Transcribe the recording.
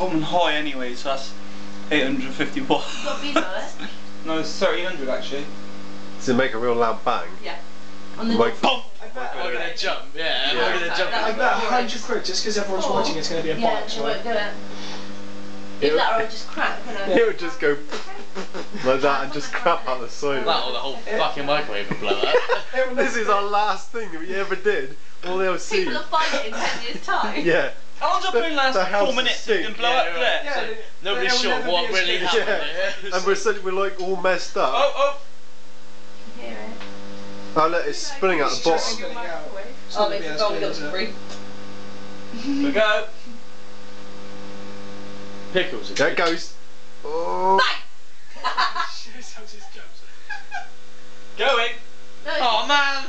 got them high anyway, so that's 850 watts. You've got to be lower. No, it's 1300 actually. Does it make a real loud bang? Yeah. On the Like, door. I bet We're gonna jump, yeah. Yeah. We're gonna jump. I bet 100 quid just because everyone's watching it's going to be a Yeah, box, they right? won't do it. Either that or it'll just crack, won't it it? would just go like that and just crap out the side. That or the whole fucking microwave would blow up. This is our last thing that we ever did. All they'll see. People will find it in 10 years' time. Yeah. How long's it been last the house 4 is minutes sick. and blow Yeah, up right. there? Yeah, So- Nobody's It'll sure never what be really escaped. happened. Yeah. And we're like all messed up. Oh, oh! You hear it? Oh look, it's spinning out the Just bottom. spinning out. It's Oh, not makes gonna it be wrong, as it looks good, is free. Here we go. Pickles. There it goes. Oh. Just jumps. Going. No, Oh man!